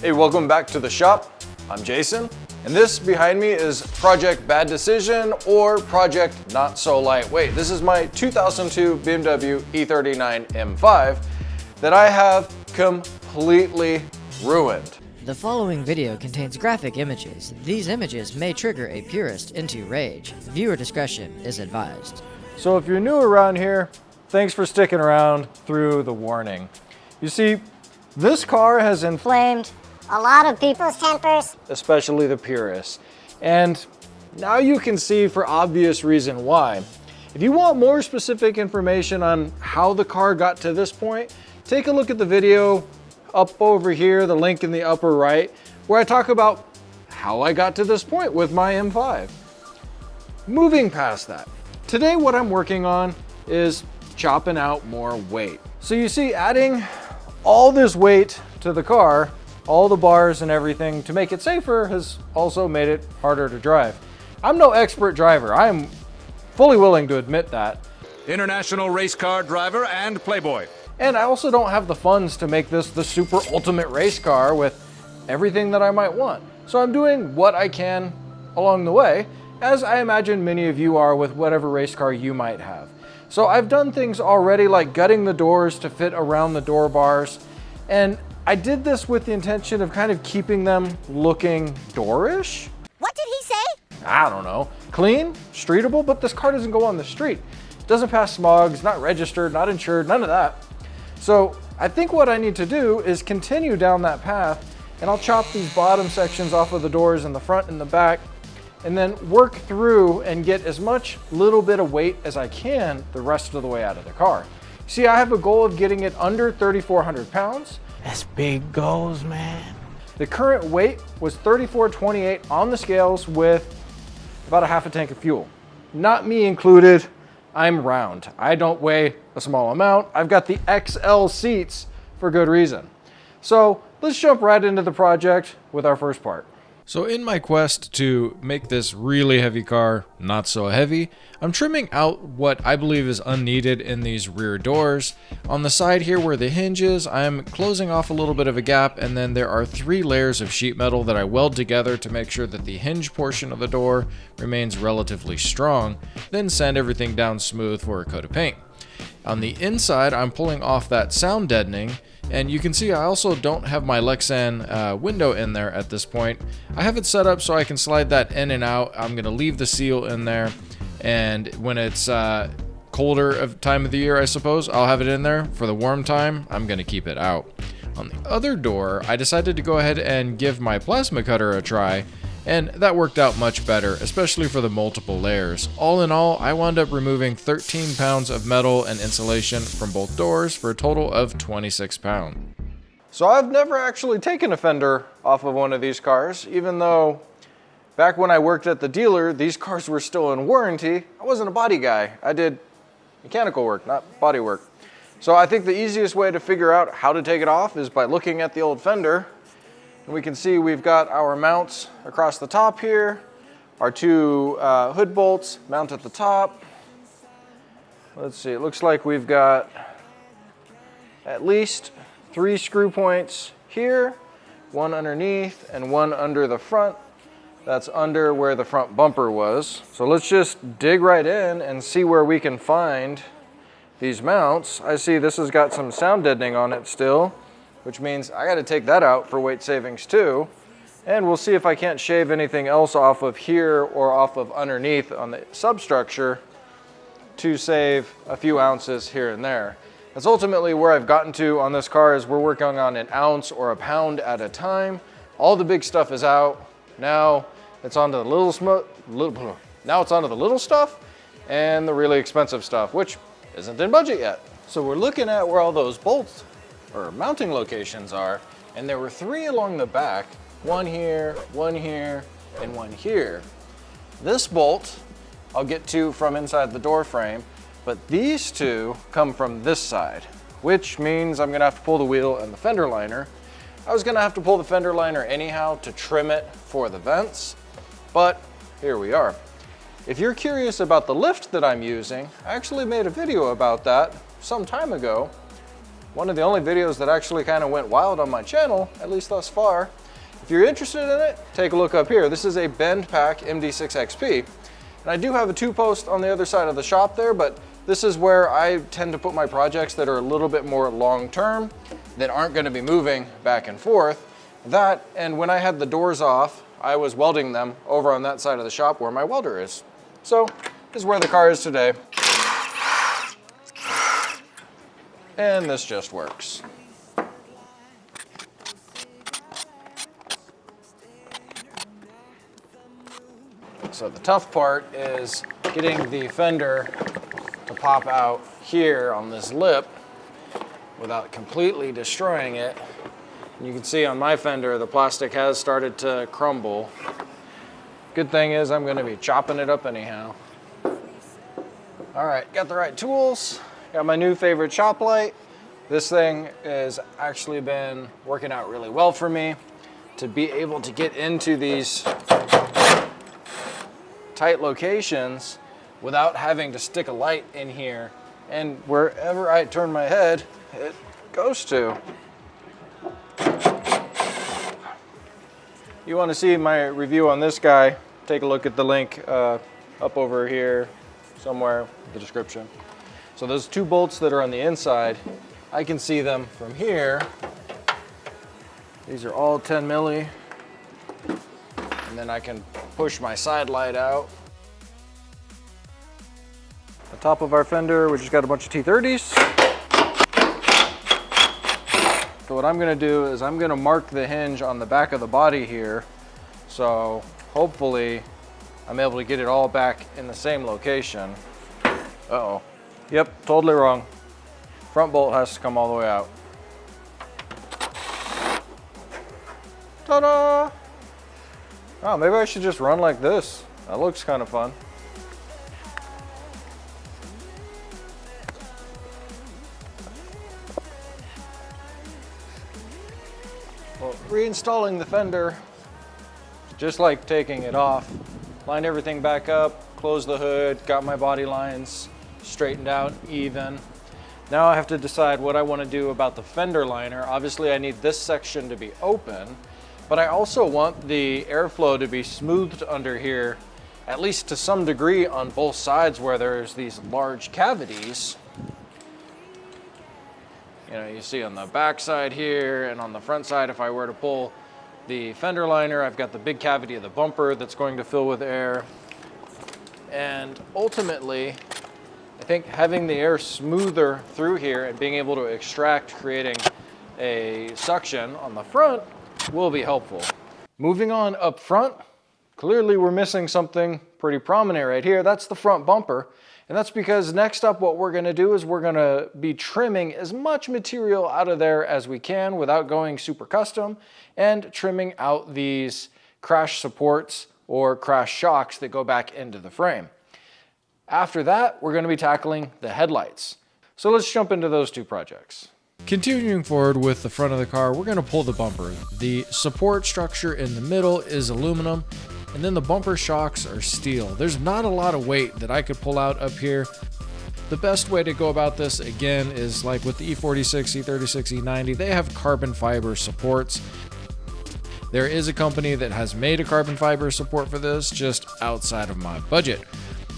Hey, welcome back to the shop. I'm Jason, and this behind me is Project Bad Decision or Project Not So Lightweight. This is my 2002 BMW E39 M5 that I have completely ruined. The following video contains graphic images. These images may trigger a purist into rage. Viewer discretion is advised. So if you're new around here, thanks for sticking around through the warning. You see, this car has inflamed a lot of people's tempers, especially the purists. And now you can see for obvious reason why. If you want more specific information on how the car got to this point, take a look at the video up over here, the link in the upper right, where I talk about how I got to this point with my M5. Moving past that, today what I'm working on is chopping out more weight. So you see, adding all this weight to the car, all the bars and everything to make it safer has also made it harder to drive. I'm no expert driver. I am fully willing to admit that. International race car driver and playboy. And I also don't have the funds to make this the super ultimate race car with everything that I might want. So I'm doing what I can along the way, as I imagine many of you are with whatever race car you might have. So I've done things already like gutting the doors to fit around the door bars, and I did this with the intention of kind of keeping them looking doorish. What did he say? I don't know. Clean, streetable, but this car doesn't go on the street. It doesn't pass smog, it's not registered, not insured, none of that. So I think what I need to do is continue down that path, and I'll chop these bottom sections off of the doors in the front and the back, and then work through and get as much little bit of weight as I can the rest of the way out of the car. See, I have a goal of getting it under 3,400 pounds. That's big goals, man. The current weight was 3,428 on the scales with about a half a tank of fuel. Not me included, I'm round. I don't weigh a small amount. I've got the XL seats for good reason. So let's jump right into the project with our first part. So in my quest to make this really heavy car not so heavy, I'm trimming out what I believe is unneeded in these rear doors. On the side here where the hinge is, I'm closing off a little bit of a gap, and then there are 3 layers of sheet metal that I weld together to make sure that the hinge portion of the door remains relatively strong, then sand everything down smooth for a coat of paint. On the inside, I'm pulling off that sound deadening, and you can see I also don't have my Lexan window in there at this point. I have it set up so I can slide that in and out. I'm going to leave the seal in there, and when it's colder of time of the year, I suppose, I'll have it in there. For the warm time, I'm going to keep it out. On the other door, I decided to go ahead and give my plasma cutter a try, and that worked out much better, especially for the multiple layers. All in all, I wound up removing 13 pounds of metal and insulation from both doors for a total of 26 pounds. So I've never actually taken a fender off of one of these cars, even though back when I worked at the dealer, these cars were still in warranty. I wasn't a body guy. I did mechanical work, not body work. So I think the easiest way to figure out how to take it off is by looking at the old fender. And we can see we've got our mounts across the top here, our 2 hood bolts mount at the top. Let's see, it looks like we've got at least 3 screw points here, 1 underneath and 1 under the front. That's under where the front bumper was. So let's just dig right in and see where we can find these mounts. I see this has got some sound deadening on it still, which means I got to take that out for weight savings too. And we'll see if I can't shave anything else off of here or off of underneath on the substructure to save a few ounces here and there. That's ultimately where I've gotten to on this car, is we're working on an ounce or a pound at a time. All the big stuff is out. Now it's onto the little stuff and the really expensive stuff, which isn't in budget yet. So we're looking at where all those bolts or mounting locations are, and there were 3 along the back, 1 here, 1 here, and 1 here. This bolt I'll get to from inside the door frame, but these 2 come from this side, which means I'm gonna have to pull the wheel and the fender liner. I was gonna have to pull the fender liner anyhow to trim it for the vents, but here we are. If you're curious about the lift that I'm using, I actually made a video about that some time ago. one of the only videos that actually kind of went wild on my channel, at least thus far. If you're interested in it, take a look up here. This is a bend pack MD6 XP. And I do have a 2-post on the other side of the shop there, but this is where I tend to put my projects that are a little bit more long-term, that aren't going to be moving back and forth. That, and when I had the doors off, I was welding them over on that side of the shop where my welder is. So, this is where the car is today. And this just works. So the tough part is getting the fender to pop out here on this lip without completely destroying it. And you can see on my fender, the plastic has started to crumble. Good thing is I'm gonna be chopping it up anyhow. All right, got the right tools. Got my new favorite chop light. This thing has actually been working out really well for me to be able to get into these tight locations without having to stick a light in here. And wherever I turn my head, it goes to. You want to see my review on this guy, take a look at the link up over here somewhere in the description. So those 2 bolts that are on the inside, I can see them from here. These are all 10 milli. And then I can push my side light out. The top of our fender, we just got a bunch of T30s. So what I'm gonna do is I'm gonna mark the hinge on the back of the body here. So hopefully I'm able to get it all back in the same location. Uh-oh. Yep, totally wrong. Front bolt has to come all the way out. Ta-da! Oh, maybe I should just run like this. That looks kind of fun. Well, reinstalling the fender, just like taking it off. Line everything back up, close the hood, got my body lines straightened out, even. Now I have to decide what I want to do about the fender liner. Obviously I need this section to be open, but I also want the airflow to be smoothed under here, at least to some degree on both sides where there's these large cavities. You know, you see on the back side here and on the front side, if I were to pull the fender liner, I've got the big cavity of the bumper that's going to fill with air. And ultimately, I think having the air smoother through here and being able to extract, creating a suction on the front will be helpful. Moving on up front, clearly we're missing something pretty prominent right here. That's the front bumper. And that's because next up what we're gonna do is we're gonna be trimming as much material out of there as we can without going super custom, and trimming out these crash supports or crash shocks that go back into the frame. After that, we're going to be tackling the headlights. So let's jump into those 2 projects. Continuing forward with the front of the car, we're going to pull the bumper. The support structure in the middle is aluminum, and then the bumper shocks are steel. There's not a lot of weight that I could pull out up here. The best way to go about this, again, is like with the E46, E36, E90, they have carbon fiber supports. There is a company that has made a carbon fiber support for this, just outside of my budget.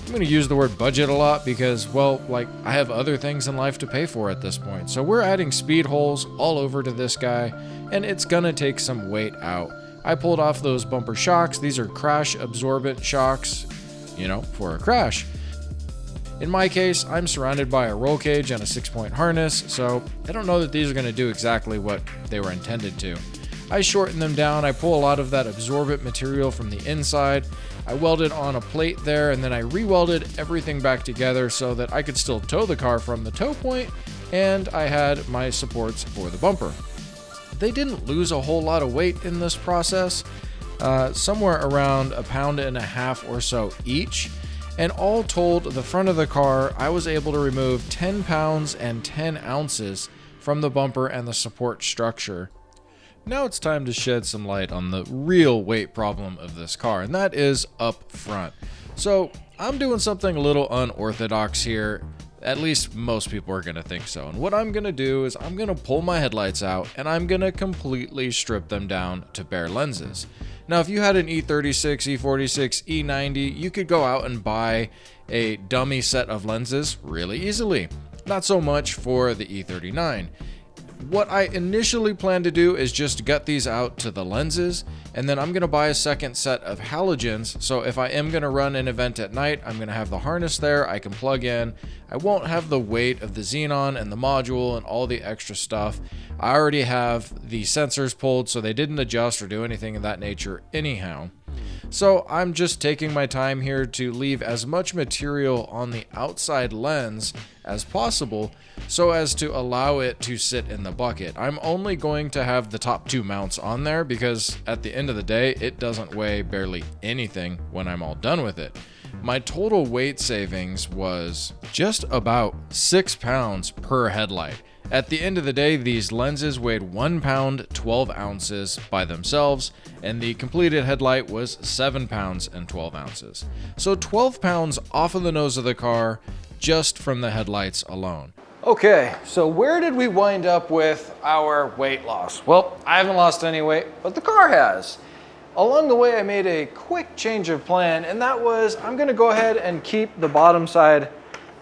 I'm going to use the word budget a lot because, well, like, I have other things in life to pay for at this point. So we're adding speed holes all over to this guy, and it's going to take some weight out. I pulled off those bumper shocks. These are crash absorbent shocks, you know, for a crash. In my case, I'm surrounded by a roll cage and a 6-point harness, so I don't know that these are going to do exactly what they were intended to. I shorten them down, I pull a lot of that absorbent material from the inside, I welded on a plate there, and then I re-welded everything back together so that I could still tow the car from the tow point, and I had my supports for the bumper. They didn't lose a whole lot of weight in this process, somewhere around 1.5 pounds or so each, and all told, the front of the car, I was able to remove 10 pounds and 10 ounces from the bumper and the support structure. Now it's time to shed some light on the real weight problem of this car, and that is up front. So I'm doing something a little unorthodox here. At least most people are gonna think so. And what I'm gonna do is I'm gonna pull my headlights out and I'm gonna completely strip them down to bare lenses. Now, if you had an E36, E46, E90, you could go out and buy a dummy set of lenses really easily. Not so much for the E39. What I initially plan to do is just gut these out to the lenses, and then I'm going to buy a second set of halogens, so if I am going to run an event at night, I'm going to have the harness there, I can plug in, I won't have the weight of the xenon and the module and all the extra stuff. I already have the sensors pulled, so they didn't adjust or do anything of that nature anyhow. So I'm just taking my time here to leave as much material on the outside lens as possible so as to allow it to sit in the bucket. I'm only going to have the top two mounts on there because at the end of the day, it doesn't weigh barely anything when I'm all done with it. My total weight savings was just about 6 pounds per headlight. At the end of the day, these lenses weighed 1 pound 12 ounces by themselves, and the completed headlight was 7 pounds and 12 ounces. So 12 pounds off of the nose of the car just from the headlights alone. Okay, so where did we wind up with our weight loss? Well, I haven't lost any weight, but the car has. Along the way, I made a quick change of plan, and that was I'm gonna go ahead and keep the bottom side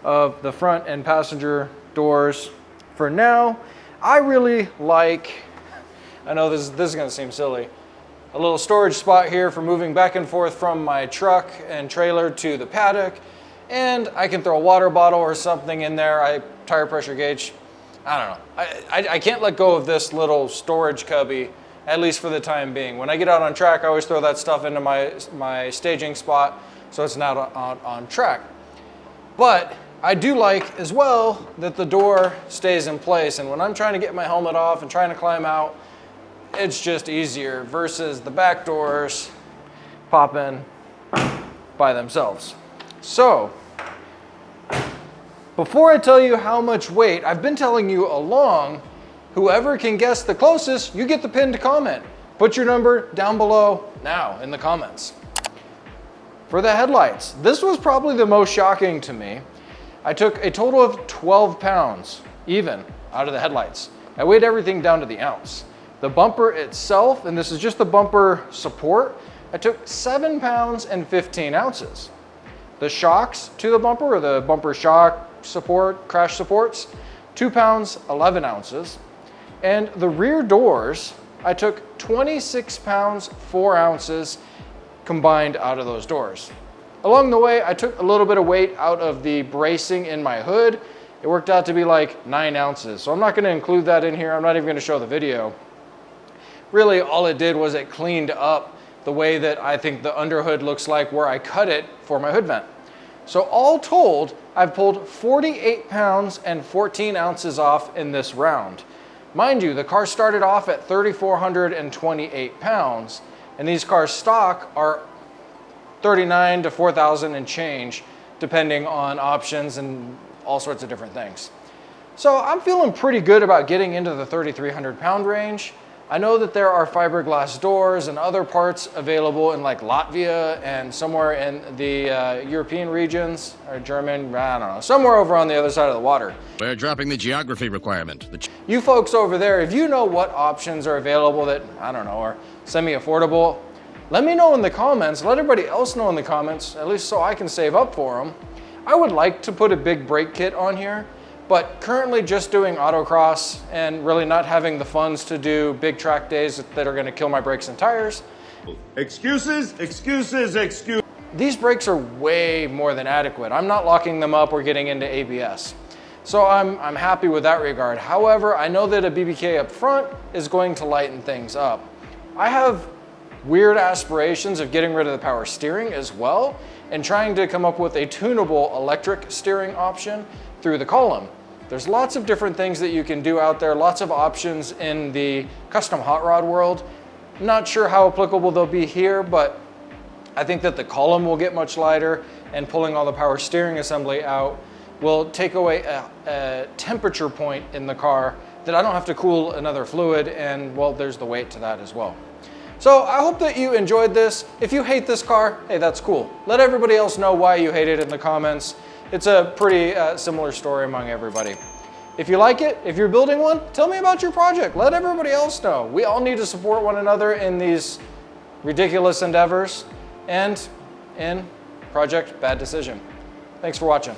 of the front and passenger doors for now. I really like, I know this is gonna seem silly, a little storage spot here for moving back and forth from my truck and trailer to the paddock. And I can throw a water bottle or something in there, tire pressure gauge. I don't know. I can't let go of this little storage cubby, at least for the time being. When I get out on track, I always throw that stuff into my staging spot so it's not on track. But I do like as well that the door stays in place. And when I'm trying to get my helmet off and trying to climb out, it's just easier versus the back doors pop in by themselves. So, before I tell you how much weight, I've been telling you along, whoever can guess the closest, you get the pinned comment. Put your number down below now in the comments. For the headlights, this was probably the most shocking to me. I took a total of 12 pounds even out of the headlights. I weighed everything down to the ounce. The bumper itself, and this is just the bumper support, I took 7 pounds and 15 ounces. The shocks to the bumper, or the bumper shock support, crash supports, 2 pounds, 11 ounces. And the rear doors, I took 26 pounds, 4 ounces combined out of those doors. Along the way, I took a little bit of weight out of the bracing in my hood. It worked out to be like 9 ounces. So I'm not gonna include that in here. I'm not even gonna show the video. Really, all it did was it cleaned up the way that I think the underhood looks like where I cut it for my hood vent. So all told, I've pulled 48 pounds and 14 ounces off in this round. Mind you, the car started off at 3,428 pounds, and these cars stock are 39 to 4,000 and change, depending on options and all sorts of different things. So I'm feeling pretty good about getting into the 3,300 pound range. I know that there are fiberglass doors and other parts available in like Latvia and somewhere in the European regions, or German, I don't know, somewhere over on the other side of the water. We're dropping the geography requirement. You folks over there, if you know what options are available that, I don't know, are semi-affordable, let me know in the comments, let everybody else know in the comments, at least so I can save up for them. I would like to put a big brake kit on here, but currently just doing autocross and really not having the funds to do big track days that are gonna kill my brakes and tires. Excuses, excuses, excuses. These brakes are way more than adequate. I'm not locking them up or getting into ABS. So I'm happy with that regard. However, I know that a BBK up front is going to lighten things up. I have weird aspirations of getting rid of the power steering as well and trying to come up with a tunable electric steering option through the column. There's lots of different things that you can do out there, lots of options in the custom hot rod world. Not sure how applicable they'll be here, but I think that the column will get much lighter, and pulling all the power steering assembly out will take away a temperature point in the car that I don't have to cool another fluid, and well, there's the weight to that as well. So I hope that you enjoyed this. If you hate this car, hey, that's cool. Let everybody else know why you hate it in the comments. it's a pretty similar story among everybody. If you like it, if you're building one, tell me about your project. Let everybody else know. We all need to support one another in these ridiculous endeavors and in Project Bad Decision. Thanks for watching.